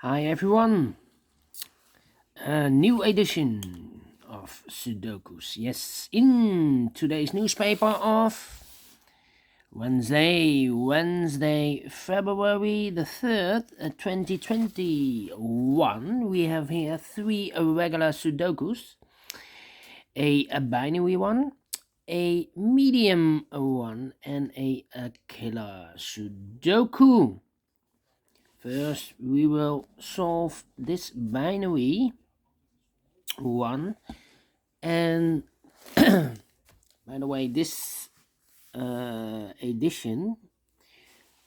Hi everyone, a new edition of Sudokus. Yes, in today's newspaper of Wednesday, February the 3rd, 2021, we have here three regular Sudokus, a binary one, a medium one, and a killer Sudoku. First, we will solve this binary one, and by the way, this edition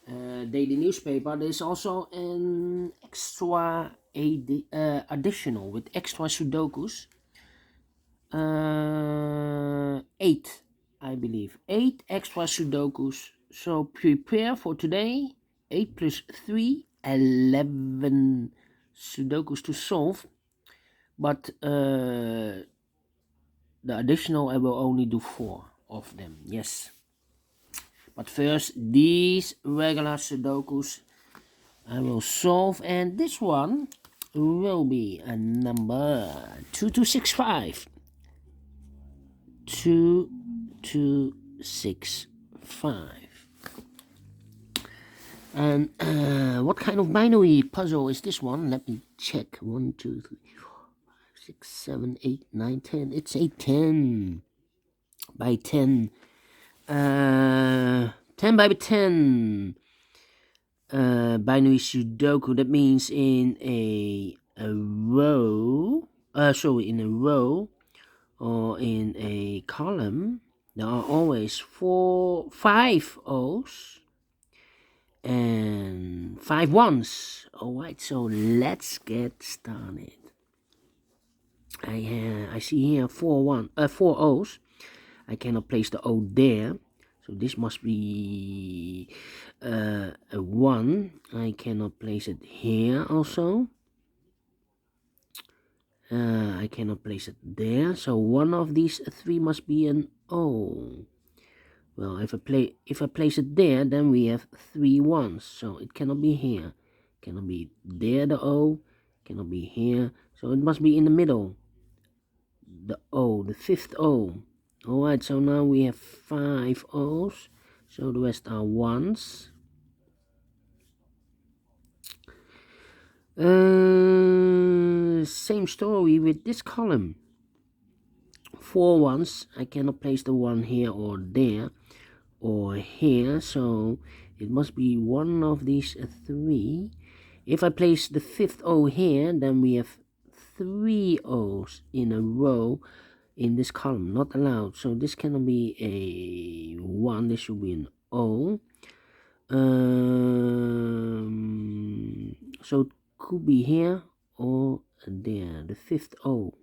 daily newspaper, there's also an extra additional with extra Sudokus, 8, I believe, 8 extra Sudokus. So prepare for today. 8 plus 3, 11 Sudokus to solve, but the additional I will only do 4 of them. Yes, but first these regular Sudokus I will solve, and this one will be a number 2265. 2265. And what kind of binary puzzle is this one? Let me check. 1, 2, 3, 4, 5, 6, 7, 8, 9, 10. It's a 10 by 10. 10 by 10 binary Sudoku. That means in a row, in a row or in a column, there are always 5 O's and 5 ones. Alright, so let's get started. I see here 4 O's. I cannot place the O there, so this must be a 1. I cannot place it here also. I cannot place it there, so one of these 3 must be an O. Well, if I place it there, then we have 3 ones, so it cannot be here. Cannot be there, the O. Cannot be here, so it must be in the middle. The O, the 5th O. Alright, so now we have 5 O's, so the rest are ones. Same story with this column. 4 ones, I cannot place the 1 here or there or here, so it must be one of these 3. If I place the 5th O here, then we have 3 O's in a row in this column, not allowed, so this cannot be a 1, this should be an O. So it could be here or there, the 5th O.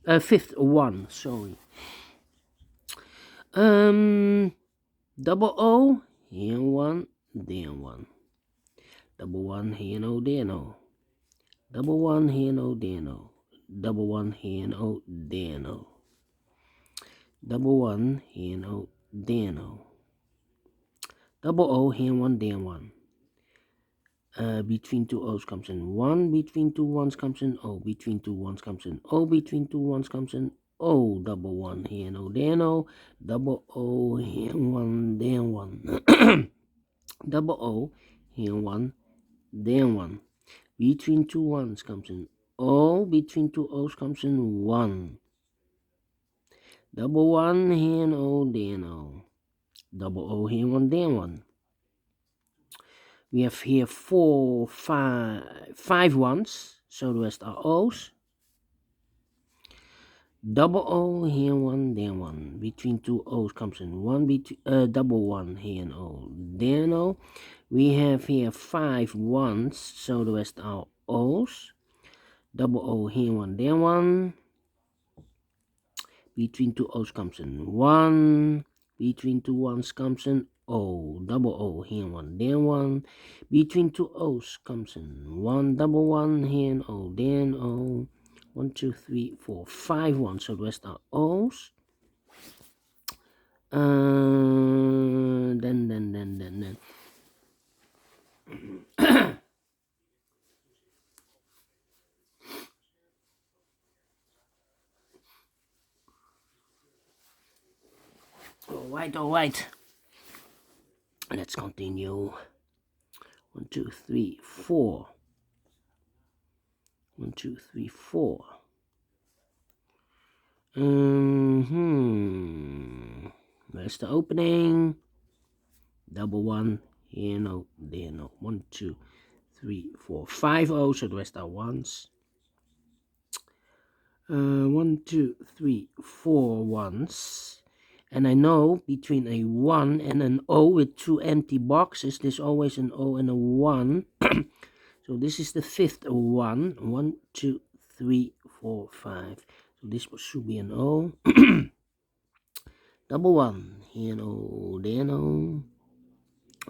5th 1, sorry. Double O, here 1, there 1. Double 1, here no, there no. Double 1, here no, there no. Double 1, here no, there no. Double 1, here no, there no. Double O, here 1, there 1. Between 2 O's comes in 1, between 2 ones comes in O, between 2 ones comes in O, between 2 ones comes in O. Double 1, here no, there no. Double O, here 1, there 1. Double O, here 1, there 1. Between 2 ones comes in O, between 2 O's comes in 1. Double 1, here no, there no. Double O, here 1, there 1. We have here 5 ones, so the rest are O's. Double O, here 1, there 1. Between 2 O's comes in 1, double 1, here and O, there no. We have here 5 ones, so the rest are O's. Double O, here 1, there 1. Between 2 O's comes in 1. Between 2 ones comes in O. Double O, here 1, there 1. Between 2 O's comes in 1. Double 1, here and O, there and O. 1, 2, 3, 4, 5 ones, so the rest are O's. Then. Alright. Let's continue. 1, 2, 3, 4. 1, 2, 3, 4. Where's the opening? Double one. Here no, there no. 1, 2, 3, 4, 5 O's. So the rest are ones. 1, 2, 3, 4 ones. And I know between a 1 and an O with 2 empty boxes, there's always an O and a 1. So this is the fifth 1. 1, 2, 3, 4, 5. So this should be an O. Double one. Here an O, there an O.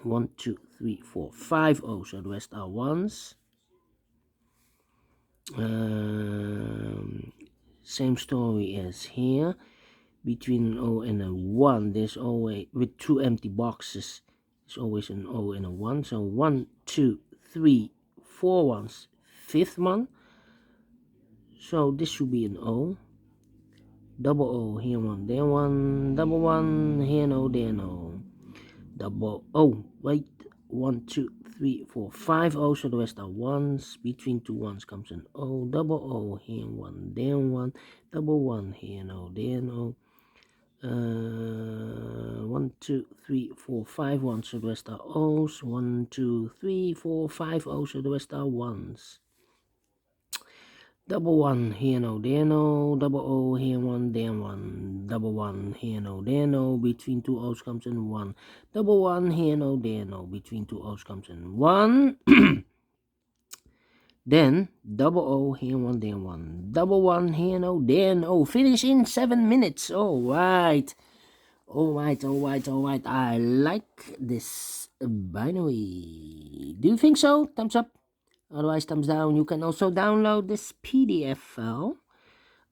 1, 2, 3, 4, 5 O's. So the rest are ones. Same story as here. Between an O and a 1, there's always, with 2 empty boxes, there's always an O and a 1. So 1, 2, 3, 4 ones. Fifth one. So this should be an O. Double O, here one, there one. Double one, here no, there no. Double O, wait. 1, 2, 3, 4, 5 O's. So the rest are ones. Between two ones comes an O. Double O, here one, there one. Double one, here no, there no. 1, 2, 3, 4, 5 ones. So the rest are O's. 1, 2, 3, 4, 5 O's. So the rest are ones. Double one, here no, there no. Double O, here one, there one. Double one, here no, there no. Between two O's comes in 1. Double one, here no, there no. Between two O's comes in 1. Then double O, here one, there one. Double one, here no, there no. Finish in 7 minutes. Alright. Alright. I like this binary. Do you think so? Thumbs up. Otherwise, thumbs down. You can also download this PDF file,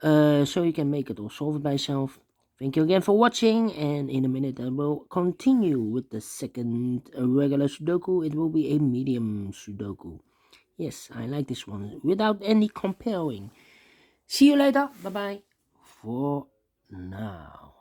so you can make it or solve it by yourself. Thank you again for watching, and in a minute I will continue with the second regular Sudoku. It will be a medium Sudoku. Yes, I like this one, without any comparing. See you later. Bye-bye for now.